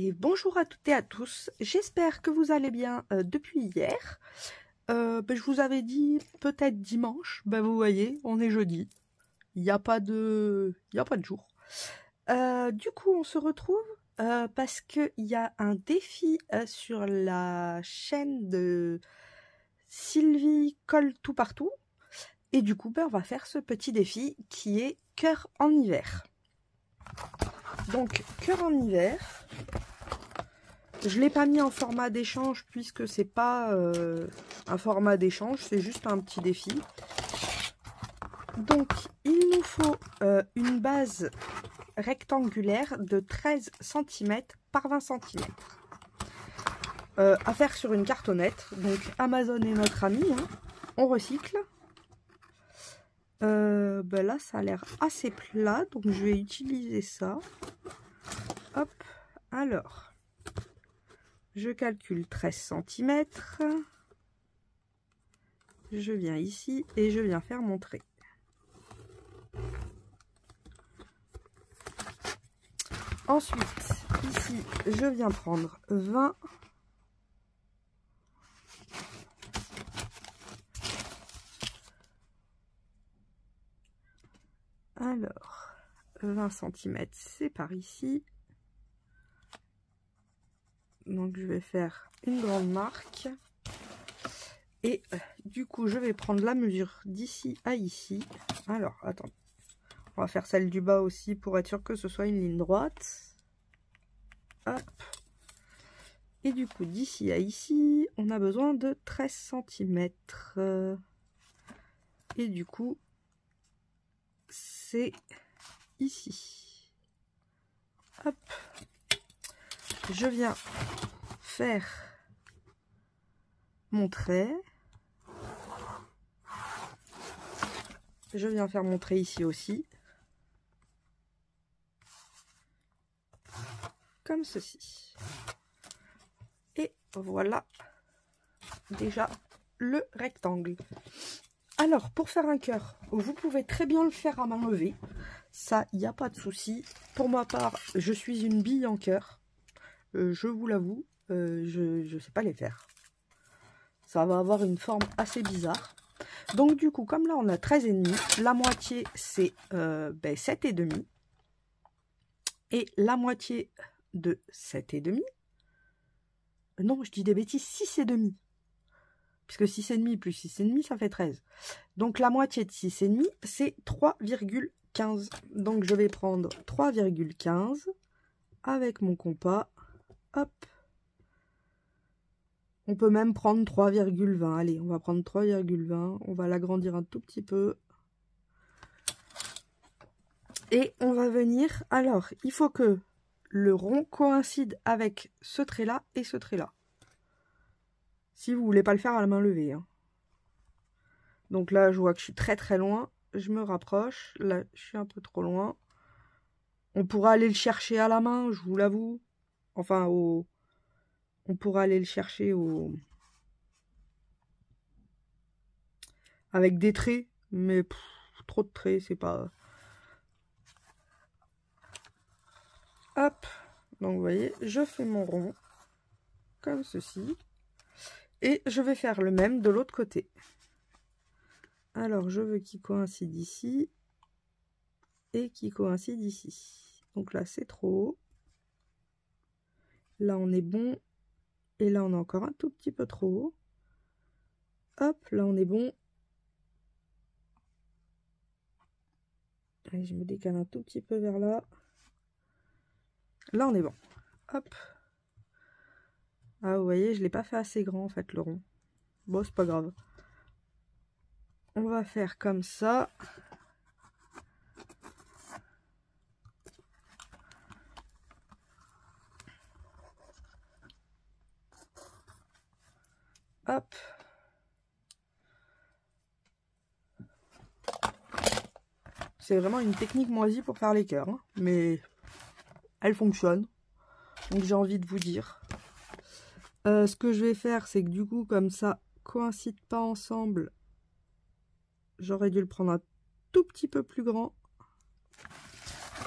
Et bonjour à toutes et à tous, j'espère que vous allez bien depuis hier. Je vous avais dit peut-être dimanche, vous voyez, on est jeudi, il n'y a pas de jour. Du coup, on se retrouve parce qu'il y a un défi sur la chaîne de Sylvie Colle Tout Partout. Et du coup, on va faire ce petit défi qui est cœur en hiver. Donc, cœur en hiver, je ne l'ai pas mis en format d'échange puisque c'est pas un format d'échange, c'est juste un petit défi. Donc, il nous faut une base rectangulaire de 13 cm par 20 cm. À faire sur une cartonnette. Donc, Amazon est notre ami, hein. On recycle. Là, ça a l'air assez plat, donc je vais utiliser ça. Hop, alors, je calcule 13 cm. Je viens ici et je viens faire mon trait. Ensuite, ici, je viens prendre 20. Alors, 20 cm, c'est par ici. Donc, je vais faire une grande marque. Et du coup, je vais prendre la mesure d'ici à ici. Alors, attends. On va faire celle du bas aussi pour être sûr que ce soit une ligne droite. Hop. Et du coup, d'ici à ici, on a besoin de 13 cm. Et du coup, c'est ici. Hop. Je viens faire mon trait. Je viens faire mon trait ici aussi. Comme ceci. Et voilà déjà le rectangle. Alors, pour faire un cœur, vous pouvez très bien le faire à main levée. Ça, il n'y a pas de souci. Pour ma part, je suis une bille en cœur. Je vous l'avoue, je ne sais pas les faire. Ça va avoir une forme assez bizarre. Donc, du coup, comme là, on a 13,5, la moitié, c'est 7,5. Et la moitié de 7,5. Non, je dis des bêtises, 6,5. Puisque 6,5 plus 6,5, ça fait 13. Donc, la moitié de 6,5, c'est 3,15. Donc, je vais prendre 3,15 avec mon compas. Hop. On peut même prendre 3,20. Allez, on va prendre 3,20. On va l'agrandir un tout petit peu. Et on va venir... Alors, il faut que le rond coïncide avec ce trait-là et ce trait-là. Si vous voulez pas le faire à la main levée. Hein. Donc là, je vois que je suis très loin. Je me rapproche. Là, je suis un peu trop loin. On pourra aller le chercher à la main, je vous l'avoue. Enfin, on pourra aller le chercher avec des traits. Mais trop de traits, c'est pas... Hop. Donc, vous voyez, je fais mon rond. Comme ceci. Et je vais faire le même de l'autre côté. Alors, je veux qu'il coïncide ici. Et qu'il coïncide ici. Donc là, c'est trop haut. Là, on est bon. Et là, on est encore un tout petit peu trop haut. Hop, là, on est bon. Allez, je me décale un tout petit peu vers là. Là, on est bon. Hop. Ah, vous voyez, je ne l'ai pas fait assez grand, en fait, le rond. Bon, c'est pas grave. On va faire comme ça. Hop. C'est vraiment une technique moisie pour faire les cœurs. Hein, mais elle fonctionne. Donc, j'ai envie de vous dire. Ce que je vais faire, c'est que du coup, comme ça coïncide pas ensemble, j'aurais dû le prendre un tout petit peu plus grand.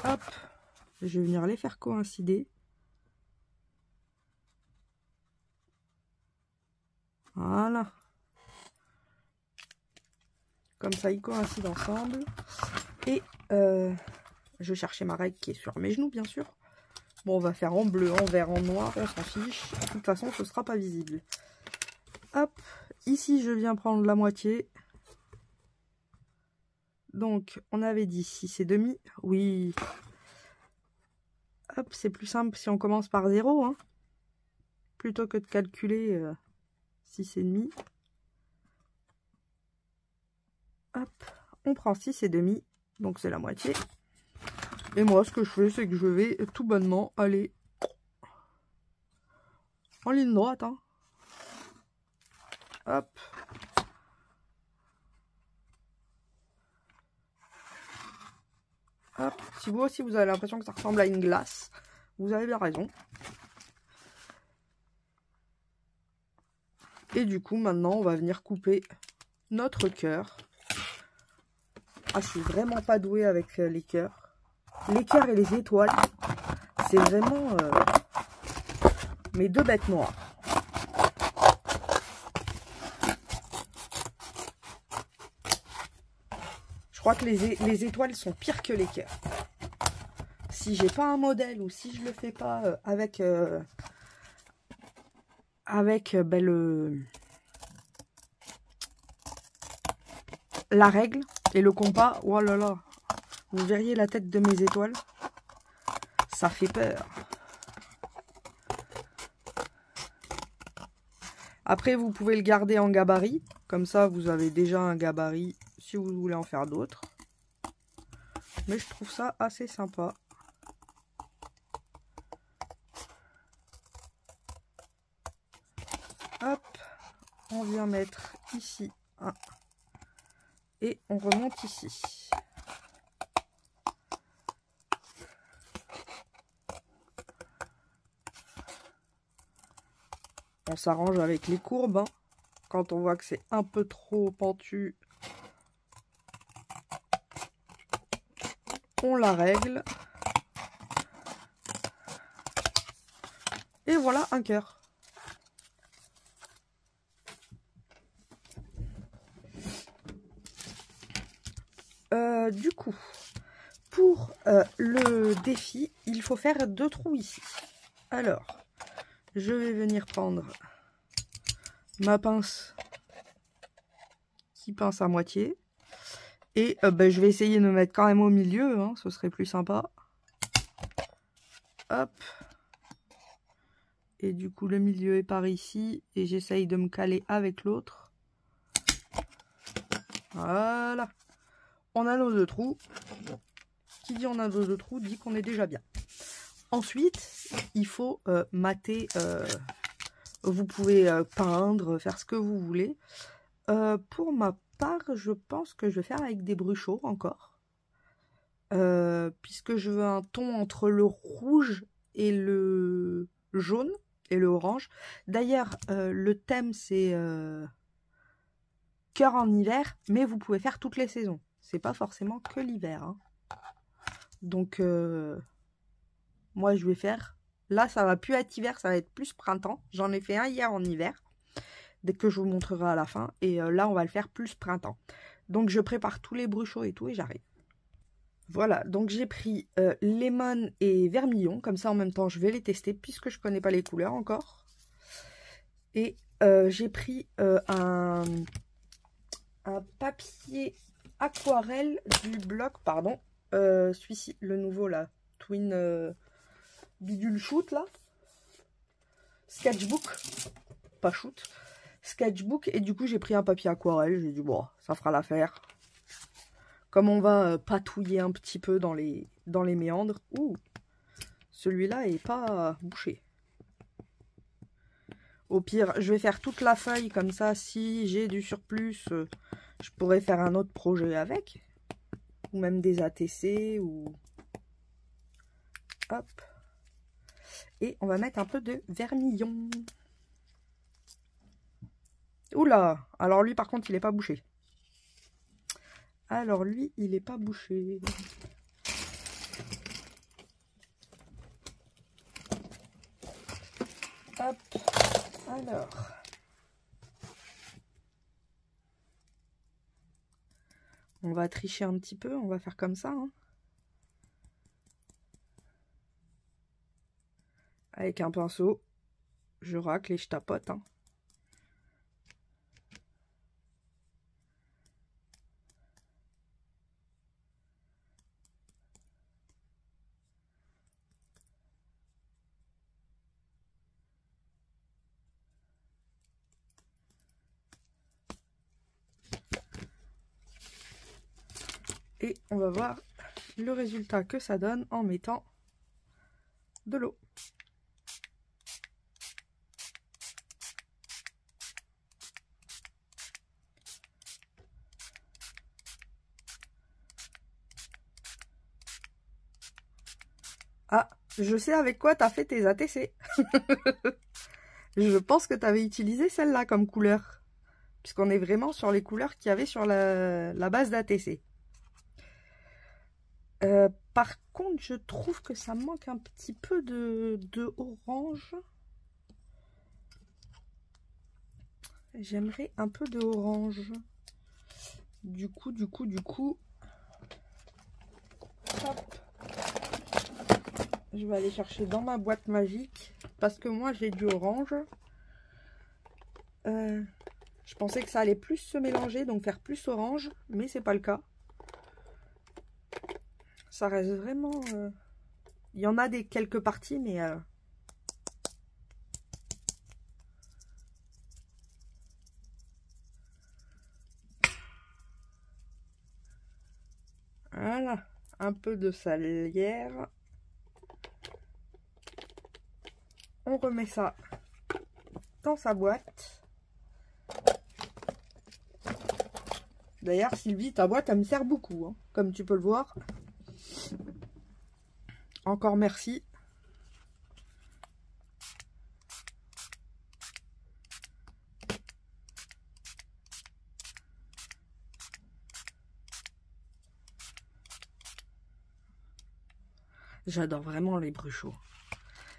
Hop. Je vais venir les faire coïncider. Voilà. Comme ça, ils coïncident ensemble. Et je cherchais ma règle qui est sur mes genoux, bien sûr. Bon, on va faire en bleu, en vert, en noir, on s'en fiche. De toute façon, ce sera pas visible. Hop, ici, je viens prendre la moitié. Donc, on avait dit 6,5. Oui. Hop, c'est plus simple si on commence par 0. Hein, plutôt que de calculer 6,5. Hop, on prend 6,5. Donc, c'est la moitié. Et moi, ce que je fais, c'est que je vais tout bonnement aller en ligne droite. Hein. Hop. Hop. Si vous aussi, vous avez l'impression que ça ressemble à une glace, vous avez bien raison. Et du coup, maintenant, on va venir couper notre cœur. Ah, je suis vraiment pas douée avec les cœurs. Les cœurs et les étoiles, c'est vraiment mes deux bêtes noires. Je crois que les étoiles sont pires que les cœurs. Si j'ai pas un modèle ou si je le fais pas avec la règle et le compas, oh là là, vous verriez la tête de mes étoiles, ça fait peur. Après, vous pouvez le garder en gabarit, comme ça vous avez déjà un gabarit si vous voulez en faire d'autres. Mais je trouve ça assez sympa. Hop, on vient mettre ici un et on remonte ici. On s'arrange avec les courbes. Hein. Quand on voit que c'est un peu trop pentu, on la règle. Et voilà un cœur. Du coup, pour le défi, il faut faire 2 trous ici. Alors, je vais venir prendre ma pince qui pince à moitié. Et je vais essayer de me mettre quand même au milieu, hein, ce serait plus sympa. Hop. Et du coup, le milieu est par ici. Et j'essaye de me caler avec l'autre. Voilà. On a nos 2 trous. Qui dit on a nos 2 trous dit qu'on est déjà bien. Ensuite, il faut mater. Vous pouvez peindre, faire ce que vous voulez. Pour ma part, je pense que je vais faire avec des bruchaux encore. Puisque je veux un ton entre le rouge et le jaune et le orange. D'ailleurs, le thème c'est cœur en hiver, mais vous pouvez faire toutes les saisons. C'est pas forcément que l'hiver. Hein. Donc, moi je vais faire... Là, ça va plus être hiver, ça va être plus printemps. J'en ai fait un hier en hiver, dès que je vous montrerai à la fin. Et là, on va le faire plus printemps. Donc, je prépare tous les bruchaux et tout, et j'arrive. Voilà, donc j'ai pris lemon et vermillon. Comme ça, en même temps, je vais les tester, puisque je connais pas les couleurs encore. Et j'ai pris un papier aquarelle du bloc, pardon. Celui-ci, le nouveau, là. Twin... Bidule shoot là, sketchbook, pas shoot, sketchbook, et du coup j'ai pris un papier aquarelle, j'ai dit bon ça fera l'affaire, comme on va patouiller un petit peu dans les méandres. Ouh, celui-là est pas bouché. Au pire je vais faire toute la feuille comme ça, si j'ai du surplus je pourrais faire un autre projet avec, ou même des ATC, ou hop. Et on va mettre un peu de vermillon. Oula! Alors lui, par contre, il n'est pas bouché. Alors lui, il n'est pas bouché. Hop. Alors. On va tricher un petit peu, on va faire comme ça. Hein. Avec un pinceau, je racle et je tapote. Hein. Et on va voir le résultat que ça donne en mettant de l'eau. Ah, je sais avec quoi tu as fait tes ATC. Je pense que tu avais utilisé celle-là comme couleur. Puisqu'on est vraiment sur les couleurs qu'il y avait sur la base d'ATC. Par contre, je trouve que ça manque un petit peu de orange. J'aimerais un peu de orange. Du coup. Hop. Je vais aller chercher dans ma boîte magique. Parce que moi, j'ai du orange. Je pensais que ça allait plus se mélanger, donc faire plus orange. Mais c'est pas le cas. Ça reste vraiment... Il y en a quelques parties, mais... Voilà. Un peu de salière. On remet ça dans sa boîte. D'ailleurs, Sylvie, ta boîte, elle me sert beaucoup, hein, comme tu peux le voir. Encore merci. J'adore vraiment les bruchos.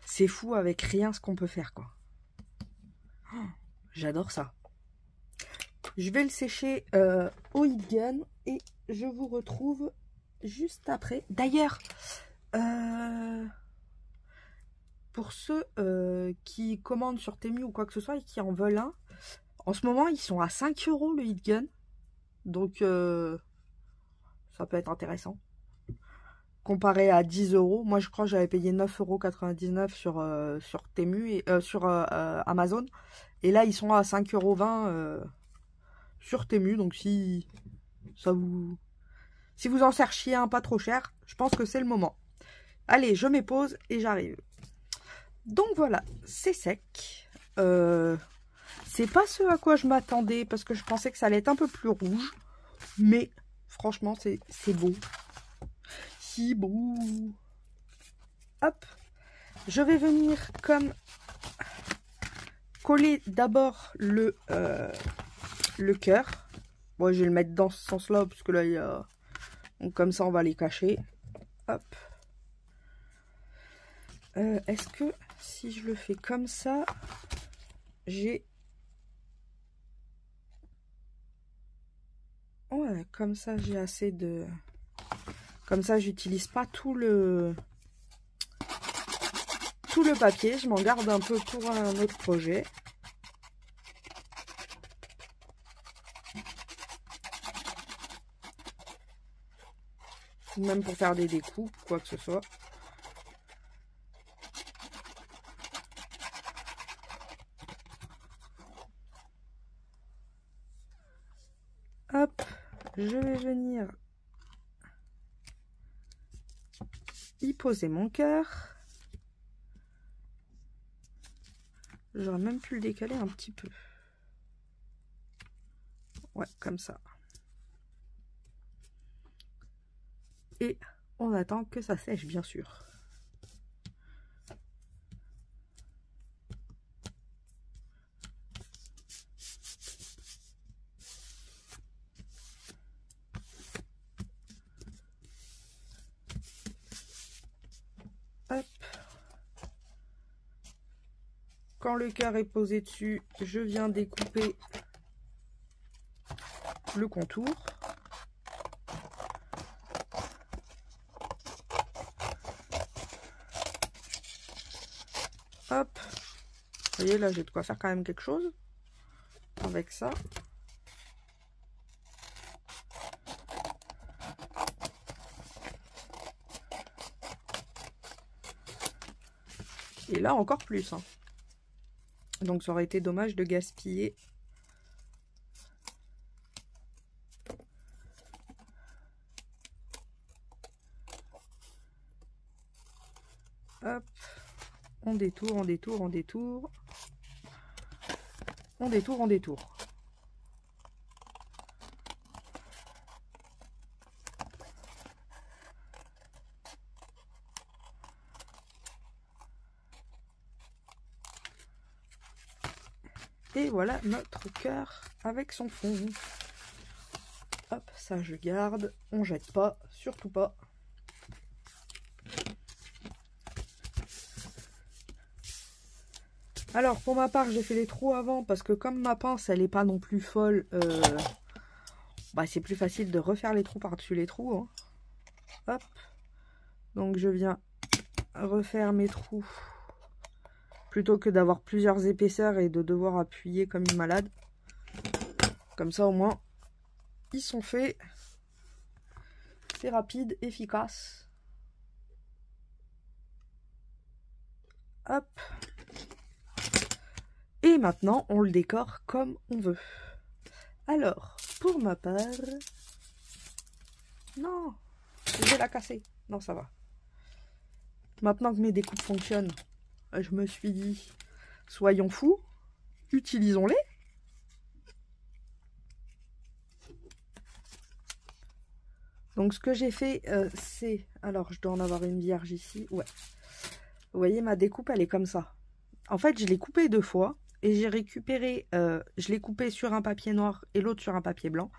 C'est fou avec rien ce qu'on peut faire, quoi. Oh, j'adore ça. Je vais le sécher au heat gun et je vous retrouve juste après. D'ailleurs, pour ceux qui commandent sur Temu ou quoi que ce soit et qui en veulent un, en ce moment, ils sont à 5 € le heat gun. Donc, ça peut être intéressant. Comparé à 10 €, moi je crois que j'avais payé 9,99 € sur Temu et sur Amazon. Et là, ils sont à 5,20 € sur Temu. Donc, si vous en cherchiez un pas trop cher, je pense que c'est le moment. Allez, je mets pause et j'arrive. Donc voilà, c'est sec. C'est pas ce à quoi je m'attendais parce que je pensais que ça allait être un peu plus rouge. Mais franchement, c'est beau. Si beau. Hop. Je vais venir comme coller d'abord le cœur. Bon, je vais le mettre dans ce sens-là parce que là, il y a... Donc, comme ça, on va les cacher. Hop. Est-ce que si je le fais comme ça, j'ai... Ouais, comme ça, j'ai assez de... Comme ça, j'utilise pas tout le papier. Je m'en garde un peu pour un autre projet. Même pour faire des découpes, quoi que ce soit. Hop, je vais venir y poser mon cœur. J'aurais même pu le décaler un petit peu. Ouais, comme ça. Et on attend que ça sèche, bien sûr. Hop. Quand le cœur est posé dessus, je viens découper le contour. Hop. Vous voyez, là, j'ai de quoi faire quand même quelque chose avec ça. Et là, encore plus. Hein. Donc, ça aurait été dommage de gaspiller. Hop. On détourne, on détourne, on détourne. On détourne, on détourne. Et voilà notre cœur avec son fond. Hop, ça je garde. On jette pas, surtout pas. Alors pour ma part, j'ai fait les trous avant parce que comme ma pince elle est pas non plus folle, bah, c'est plus facile de refaire les trous par-dessus les trous. Hein. Hop. Donc je viens refaire mes trous plutôt que d'avoir plusieurs épaisseurs et de devoir appuyer comme une malade. Comme ça au moins ils sont faits. C'est rapide, efficace. Hop. Et maintenant on le décore comme on veut. Alors pour ma part, non, je vais la casser. Non, ça va. Maintenant que mes découpes fonctionnent, je me suis dit, soyons fous, utilisons-les. Donc ce que j'ai fait, c'est... Alors, je dois en avoir une vierge ici. Ouais. Vous voyez, ma découpe, elle est comme ça. En fait, je l'ai coupée 2 fois. Et j'ai récupéré... je l'ai coupée sur un papier noir et l'autre sur un papier blanc.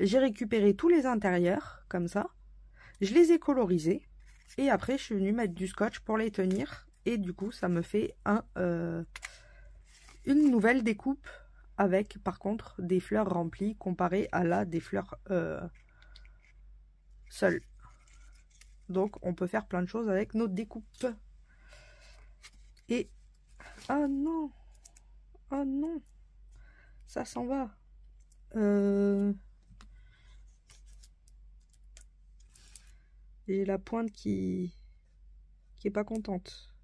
J'ai récupéré tous les intérieurs, comme ça. Je les ai colorisés. Et après, je suis venue mettre du scotch pour les tenir. Et du coup, ça me fait une nouvelle découpe avec, par contre, des fleurs remplies comparé à là, des fleurs seules. Donc, on peut faire plein de choses avec nos découpes. Et... Ah non! Ah non! Ça s'en va. J'ai la pointe qui est pas contente.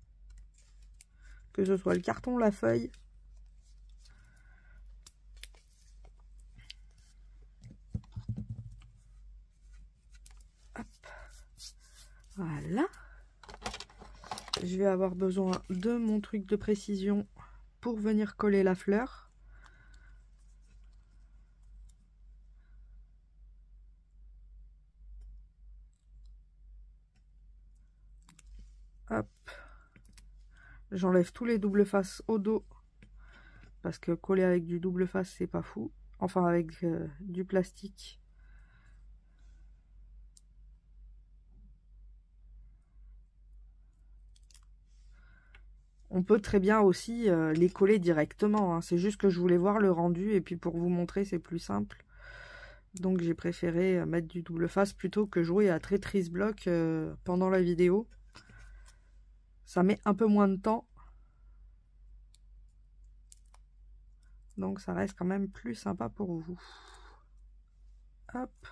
Que ce soit le carton, la feuille. Hop. Voilà. Je vais avoir besoin de mon truc de précision pour venir coller la fleur. Hop. J'enlève tous les doubles faces au dos. Parce que coller avec du double face, c'est pas fou. Enfin, avec du plastique. On peut très bien aussi les coller directement. Hein. C'est juste que je voulais voir le rendu. Et puis pour vous montrer, c'est plus simple. Donc j'ai préféré mettre du double face plutôt que jouer à Tetris Block pendant la vidéo. Ça met un peu moins de temps. Donc ça reste quand même plus sympa pour vous. Hop.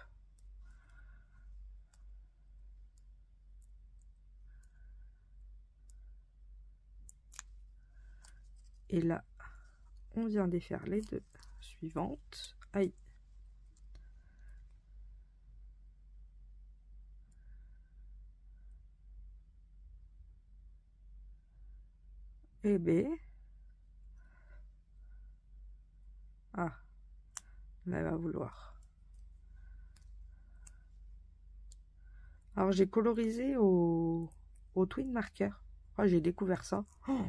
Et là, on vient défaire les deux suivantes. Aïe. Et B. Ah. Là, elle va vouloir. Alors, j'ai colorisé au twin marker. Oh, j'ai découvert ça. Oh,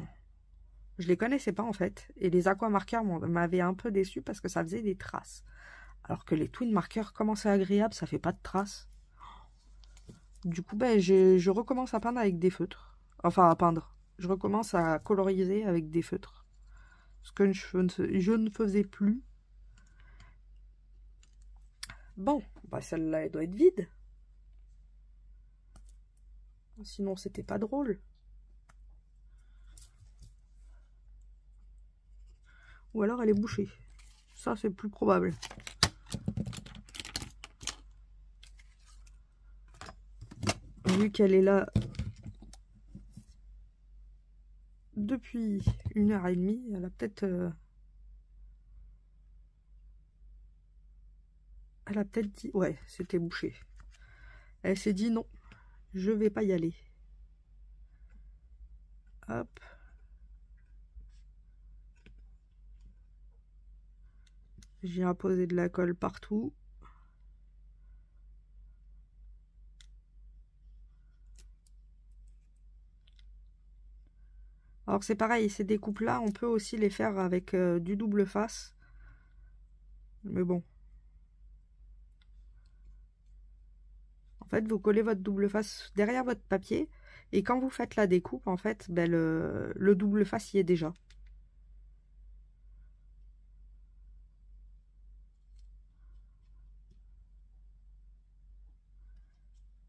je les connaissais pas en fait. Et les aqua marqueurs m'avaient un peu déçu parce que ça faisait des traces. Alors que les twin markers, comment c'est agréable, ça fait pas de traces. Du coup, ben, je recommence à peindre avec des feutres. Enfin, à peindre. Je recommence à coloriser avec des feutres. Ce que je ne faisais plus. Bon, bah celle-là, elle doit être vide. Sinon, c'était pas drôle. Ou alors elle est bouchée. Ça, c'est plus probable. Vu qu'elle est là depuis 1h30, elle a peut-être... Elle a peut-être dit... Ouais, c'était bouché. Elle s'est dit non, je vais pas y aller. Hop. J'ai apposé de la colle partout. Alors c'est pareil, ces découpes-là, on peut aussi les faire avec du double face. Mais bon. En fait, vous collez votre double face derrière votre papier. Et quand vous faites la découpe, en fait, ben le double face y est déjà.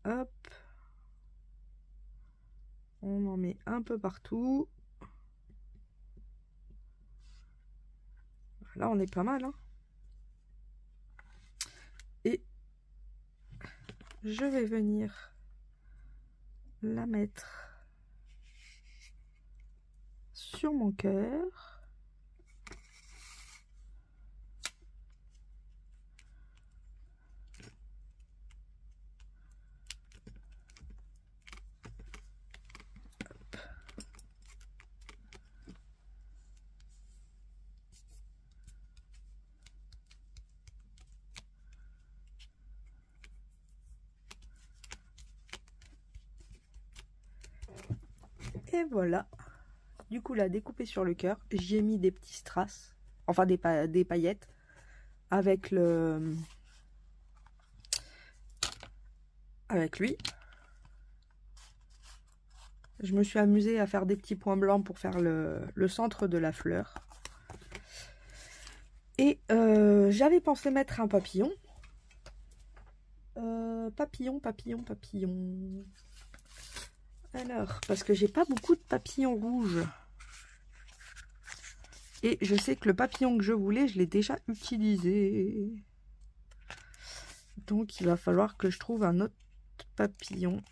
Hop. On en met un peu partout. Là, on est pas mal, hein. Et je vais venir la mettre sur mon cœur. Et voilà. Du coup, là, découpé sur le cœur, j'ai mis des petits strass, enfin des paillettes, avec lui. Je me suis amusée à faire des petits points blancs pour faire le centre de la fleur. Et j'avais pensé mettre un papillon. Papillon. Alors, parce que j'ai pas beaucoup de papillons rouges. Et je sais que le papillon que je voulais, je l'ai déjà utilisé. Donc, il va falloir que je trouve un autre papillon.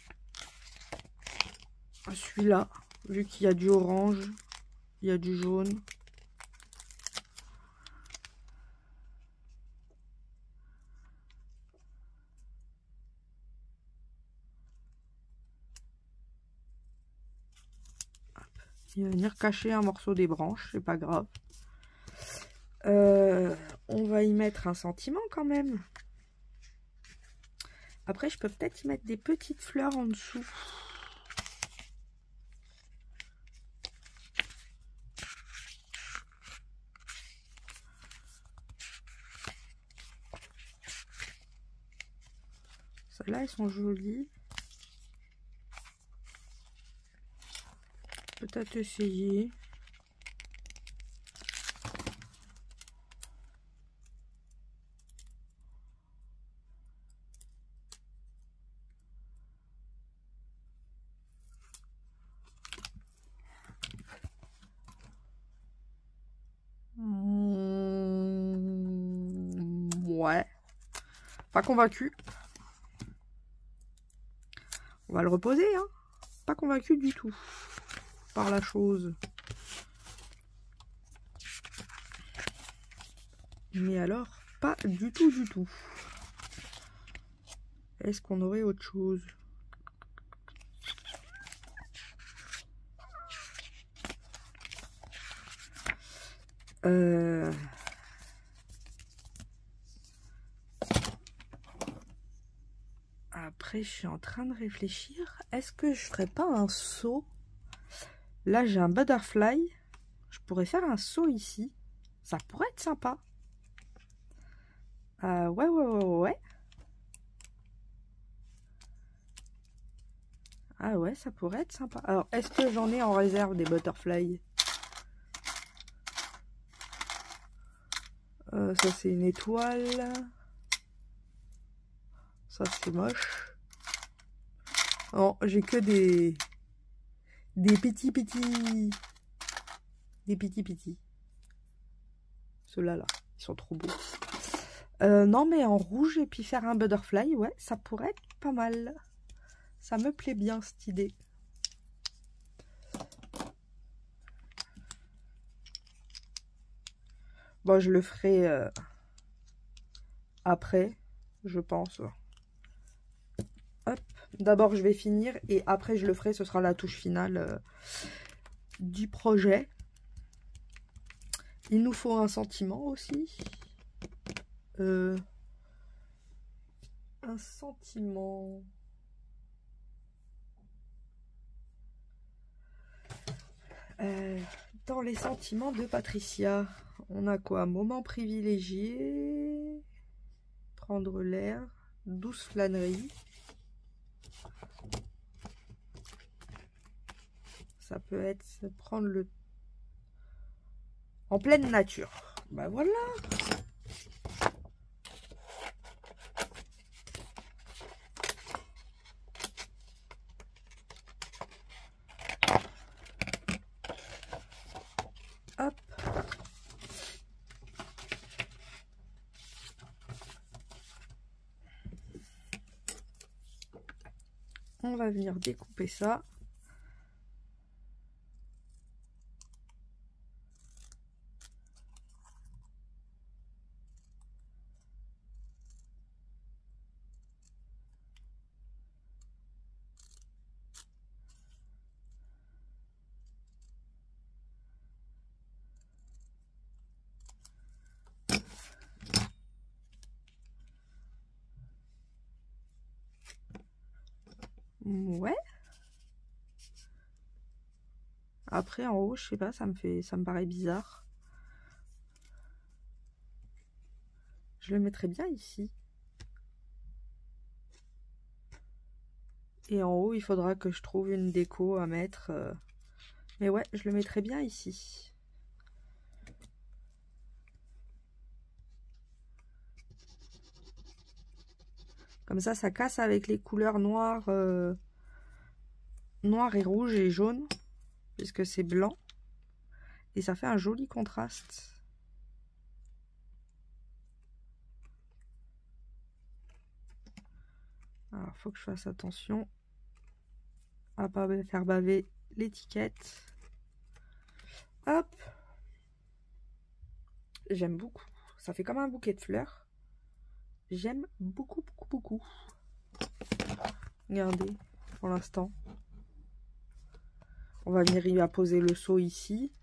Celui-là, vu qu'il y a du orange, il y a du jaune. Il va venir cacher un morceau des branches, c'est pas grave. On va y mettre un sentiment quand même. Après, je peux peut-être y mettre des petites fleurs en dessous. Celles-là, elles sont jolies. Peut-être essayer. Ouais. Pas convaincu. On va le reposer, hein. Pas convaincu du tout par la chose. Mais alors, pas du tout. Est-ce qu'on aurait autre chose? Après, je suis en train de réfléchir. Est-ce que je ferais pas un seau? Là, j'ai un butterfly. Je pourrais faire un seau ici. Ça pourrait être sympa. Ouais. Ah ouais, ça pourrait être sympa. Alors, est-ce que j'en ai en réserve des butterflies? Ça, c'est une étoile. Ça, c'est moche. Non, j'ai que des petits. Des petits. Ceux-là, là, ils sont trop beaux. Non, mais en rouge et puis faire un butterfly, ouais, ça pourrait être pas mal. Ça me plaît bien, cette idée. Bon, je le ferai après, je pense. Hop. D'abord, je vais finir et après, je le ferai. Ce sera la touche finale du projet. Il nous faut un sentiment aussi. Un sentiment. Dans les sentiments de Patricia, on a quoi? Moment privilégié, prendre l'air, douce flânerie. Ça peut être prendre le... en pleine nature. Bah voilà. Hop. On va venir découper ça. Ouais. Après, en haut, je sais pas, ça me paraît bizarre. Je le mettrais bien ici. Et en haut, il faudra que je trouve une déco à mettre. Mais ouais, je le mettrais bien ici. Comme ça casse avec les couleurs noires, noir et rouge et jaune. Puisque c'est blanc. Et ça fait un joli contraste. Alors, faut que je fasse attention à pas faire baver l'étiquette. Hop. J'aime beaucoup. Ça fait comme un bouquet de fleurs. J'aime beaucoup, beaucoup, beaucoup. Regardez, pour l'instant. On va venir y apposer le seau ici.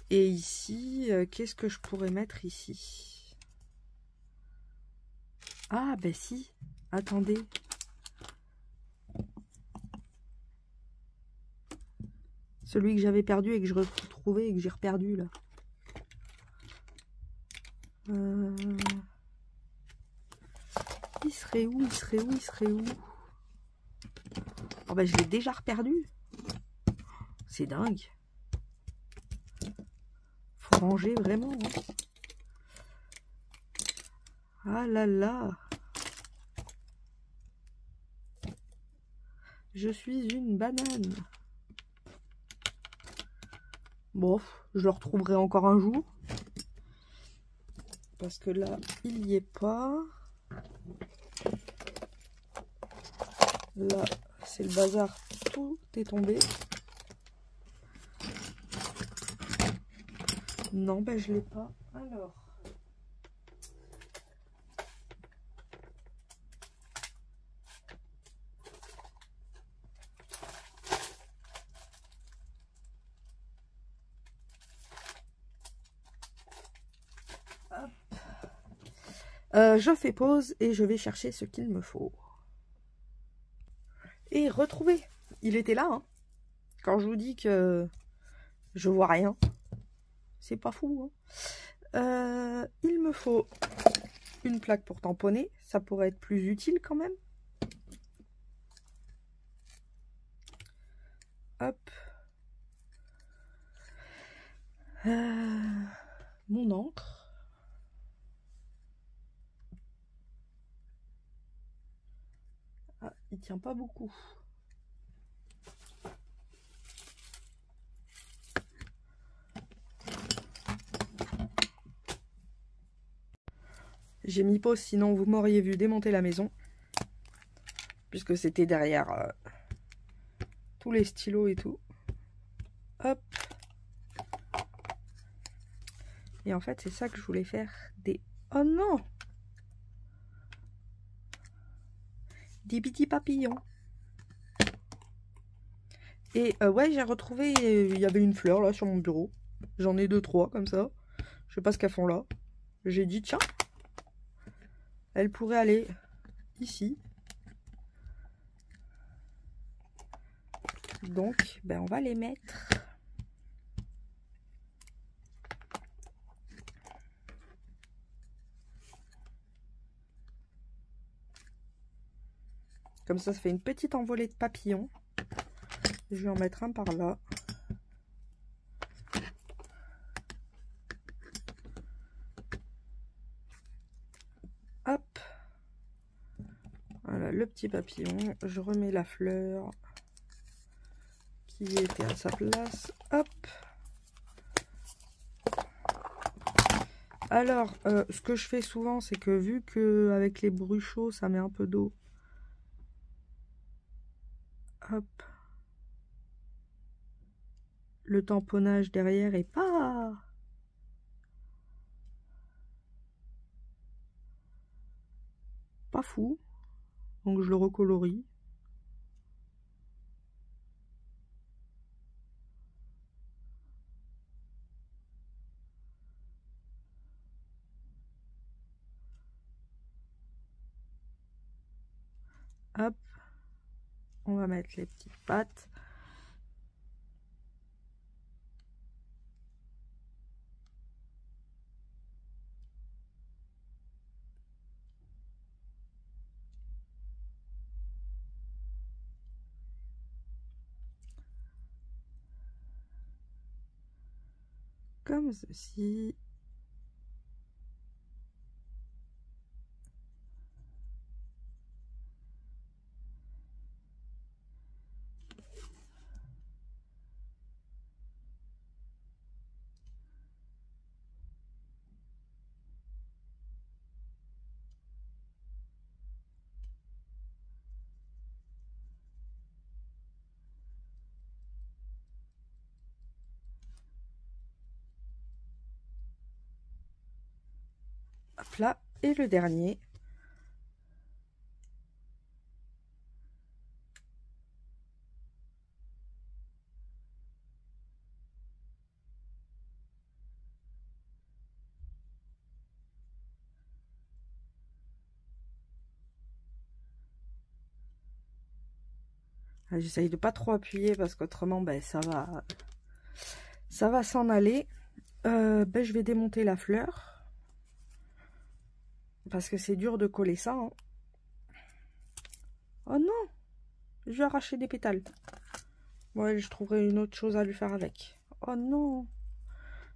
Et ici, qu'est-ce que je pourrais mettre ici? Ah, ben si. Attendez. Celui que j'avais perdu et que je retrouvais et que j'ai reperdu, là. Il serait où? Il serait où? Il serait où? Oh ben, je l'ai déjà reperdu. C'est dingue. Faut ranger vraiment. Hein. Ah là là. Je suis une banane. Bon, je le retrouverai encore un jour. Parce que là, il n'y est pas. Là, c'est le bazar. Tout est tombé. Non, ben je l'ai pas. Alors. Je fais pause et je vais chercher ce qu'il me faut. Et retrouver. Il était là. Hein. Quand je vous dis que je vois rien, c'est pas fou. Hein. Il me faut une plaque pour tamponner. Ça pourrait être plus utile quand même. Hop. Mon encre. Ah, il tient pas beaucoup. J'ai mis pause, sinon vous m'auriez vu démonter la maison. Puisque c'était derrière tous les stylos et tout. Hop. Et en fait, c'est ça que je voulais faire. Des... Oh non! Des petits papillons. Et ouais, j'ai retrouvé... Il y avait une fleur là sur mon bureau. J'en ai 2-3 comme ça. Je sais pas ce qu'elles font là. J'ai dit, tiens, elle pourrait aller ici. Donc, ben, on va les mettre. Comme ça fait une petite envolée de papillons. Je vais en mettre un par là. Hop. Voilà, le petit papillon. Je remets la fleur qui était à sa place. Hop. Alors, ce que je fais souvent, c'est que vu que avec les bruits chauds, ça met un peu d'eau. Hop. Le tamponnage derrière est pas fou. Donc je le recolorie. Hop. On va mettre les petites pattes. Comme ceci. Hop là. Et le dernier. J'essaye de pas trop appuyer parce qu'autrement ben, ça va s'en aller. Ben, je vais démonter la fleur parce que c'est dur de coller ça. Hein. Oh non, je vais arracher des pétales. Ouais, je trouverai une autre chose à lui faire avec. Oh non,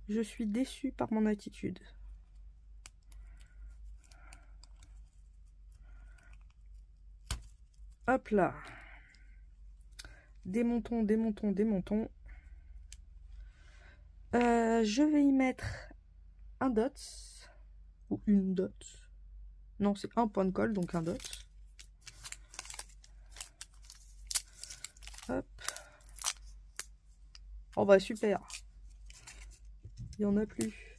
je suis déçue par mon attitude. Hop là. Démontons, démontons, démontons. Je vais y mettre un dot. Ou une dot. Non, c'est un point de colle, donc un dot. Hop. Oh bah super. Il n'y en a plus.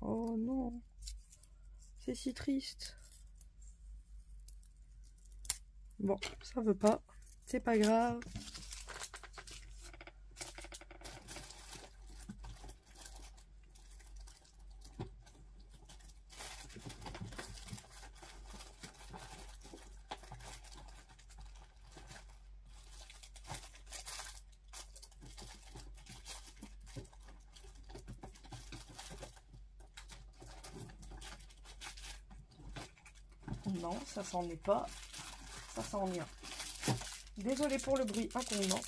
Oh non. C'est si triste. Bon, ça veut pas. C'est pas grave. Non, ça s'en est pas. Ça s'en vient. Désolée pour le bruit inconvenant.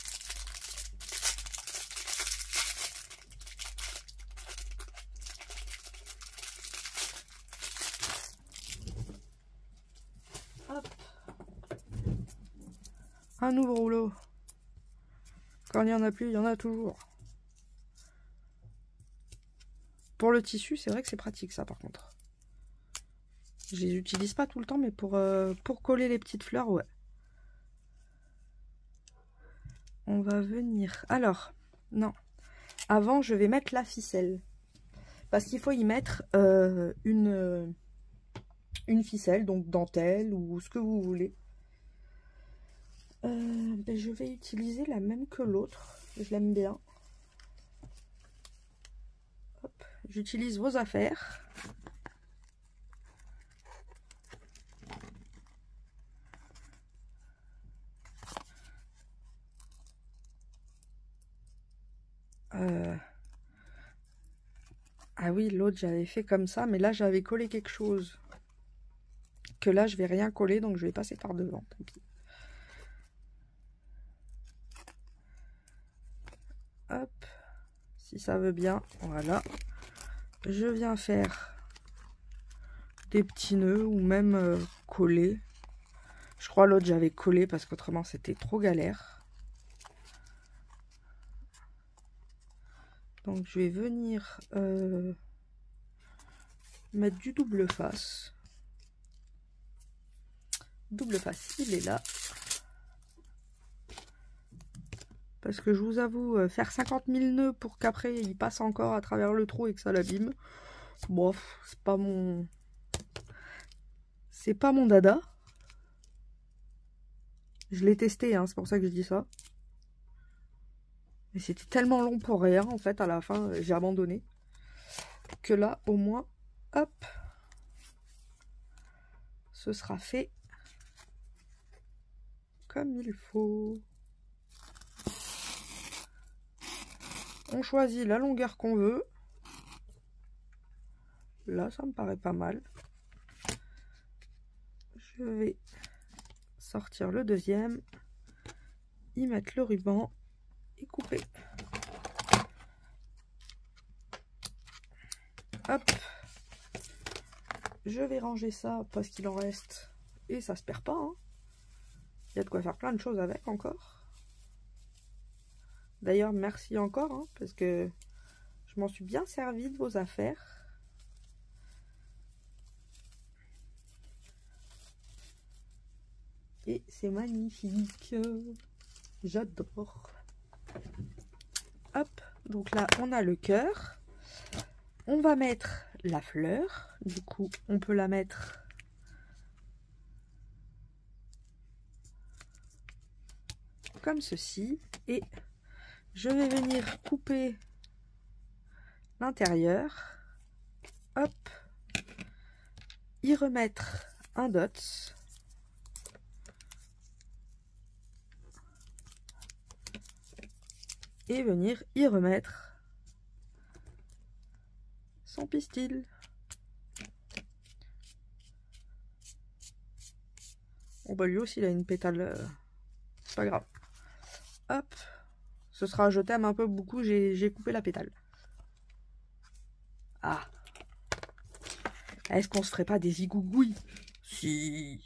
Hop. Un nouveau rouleau. Quand il n'y en a plus, il y en a toujours. Pour le tissu, c'est vrai que c'est pratique ça par contre. Je les utilise pas tout le temps, mais pour coller les petites fleurs, ouais. On va venir... Alors, non. Avant, je vais mettre la ficelle. Parce qu'il faut y mettre une ficelle, donc dentelle ou ce que vous voulez. Ben, je vais utiliser la même que l'autre. Je l'aime bien. J'utilise vos affaires. Ah oui, l'autre j'avais fait comme ça, mais là j'avais collé quelque chose. Que là je vais rien coller, donc je vais passer par devant. Tant pis. Hop, si ça veut bien, voilà. Je viens faire des petits nœuds ou même coller. Je crois l'autre j'avais collé parce qu'autrement c'était trop galère. Donc je vais venir mettre du double face. Double face, il est là. Parce que je vous avoue, faire 50 000 nœuds pour qu'après il passe encore à travers le trou et que ça l'abîme. Bon, c'est pas mon... C'est pas mon dada. Je l'ai testé, hein, c'est pour ça que je dis ça. Mais c'était tellement long pour rien, en fait, à la fin, j'ai abandonné. Que là, au moins, hop, ce sera fait comme il faut. On choisit la longueur qu'on veut. Là, ça me paraît pas mal. Je vais sortir le deuxième, y mettre le ruban et couper. Hop. Je vais ranger ça parce qu'il en reste et ça se perd pas. Hein. Il y a de quoi faire plein de choses avec encore. D'ailleurs, merci encore hein, parce que je m'en suis bien servi de vos affaires. Et c'est magnifique. J'adore. Hop, donc là on a le cœur. On va mettre la fleur. Du coup, on peut la mettre comme ceci. Et je vais venir couper l'intérieur. Hop. Y remettre un dot. Et venir y remettre son pistil. Bon bah lui aussi il a une pétale, c'est pas grave. Hop, ce sera, je t'aime un peu beaucoup, j'ai coupé la pétale. Ah, est-ce qu'on se ferait pas des zigougouilles? Si.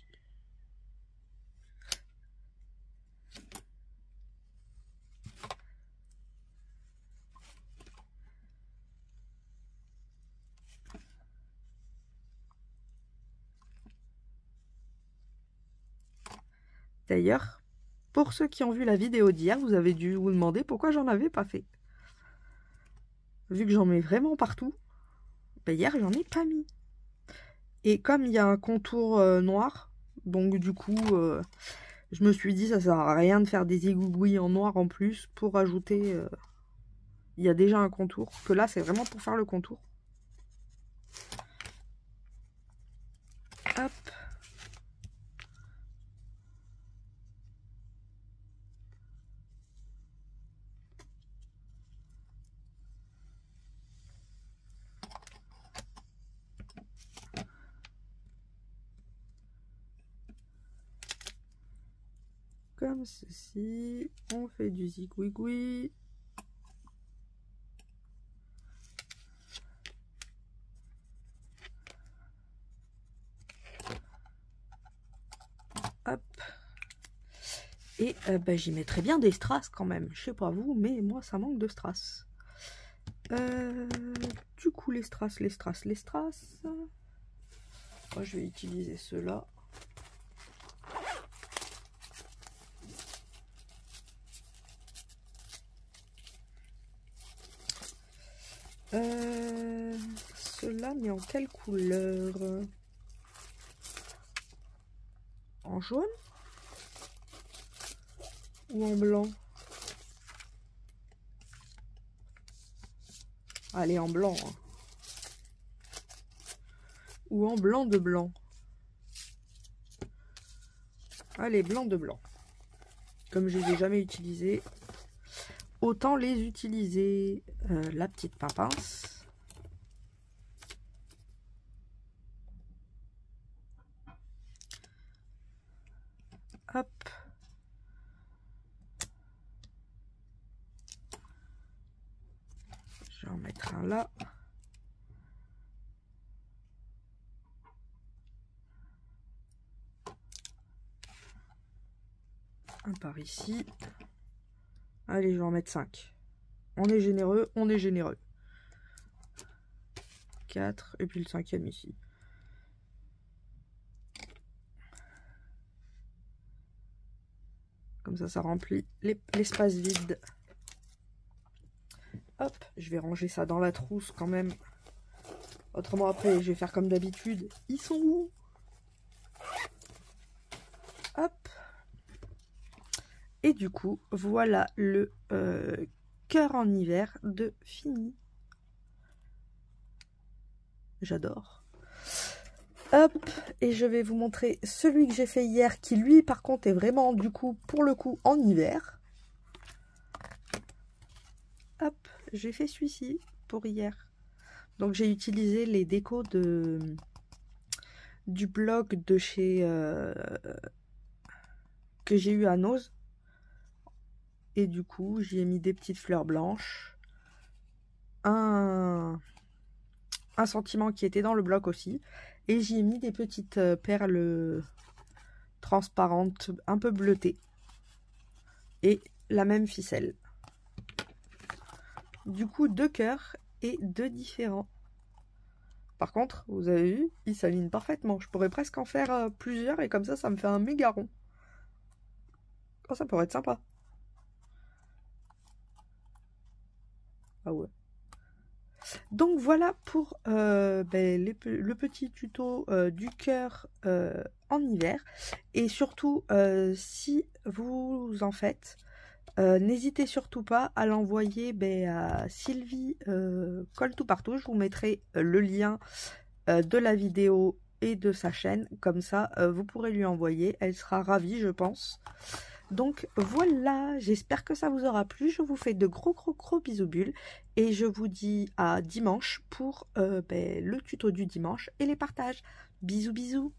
D'ailleurs, pour ceux qui ont vu la vidéo d'hier, vous avez dû vous demander pourquoi j'en avais pas fait. Vu que j'en mets vraiment partout, ben hier j'en ai pas mis. Et comme il y a un contour noir, donc du coup, je me suis dit ça sert à rien de faire des zigougouilles en noir en plus pour ajouter... il y a déjà un contour, que là c'est vraiment pour faire le contour. Hop. Comme ceci, on fait du zigouigoui. Hop. Et bah, j'y mettrais bien des strass quand même. Je sais pas vous, mais moi ça manque de strass. du coup les strass. Moi, je vais utiliser ceux-là. Ceux-là, mais en quelle couleur? En jaune? Ou en blanc? Allez, en blanc. Hein. Ou en blanc de blanc. Allez, blanc de blanc. Comme je les ai jamais utilisés, autant les utiliser. La petite pince. Hop. Je vais en mettre un là. Un par ici. Allez, je vais en mettre 5. On est généreux, on est généreux. 4, et puis le 5e ici. Comme ça remplit l'espace vide. Hop, je vais ranger ça dans la trousse quand même. Autrement, après, je vais faire comme d'habitude. Ils sont où? Hop. Et du coup, voilà le cœur en hiver de fini. J'adore. Hop, et je vais vous montrer celui que j'ai fait hier, qui lui, par contre, est vraiment, du coup, pour le coup, en hiver. Hop, j'ai fait celui-ci pour hier. Donc, j'ai utilisé les décos du blog de chez... que j'ai eu à Nose. Et du coup, j'y ai mis des petites fleurs blanches. Un sentiment qui était dans le bloc aussi. Et j'y ai mis des petites perles transparentes, un peu bleutées. Et la même ficelle. Du coup, 2 cœurs et 2 différents. Par contre, vous avez vu, ils s'alignent parfaitement. Je pourrais presque en faire plusieurs et comme ça me fait un méga rond. Oh, ça pourrait être sympa. Ah ouais. Donc voilà pour le petit tuto du cœur en hiver. Et surtout, si vous en faites, n'hésitez surtout pas à l'envoyer à Sylvie Colle Tout Partout. Je vous mettrai le lien de la vidéo et de sa chaîne. Comme ça, vous pourrez lui envoyer. Elle sera ravie, je pense. Donc voilà, j'espère que ça vous aura plu. Je vous fais de gros bisous bulles. Et je vous dis à dimanche pour le tuto du dimanche et les partages. Bisous.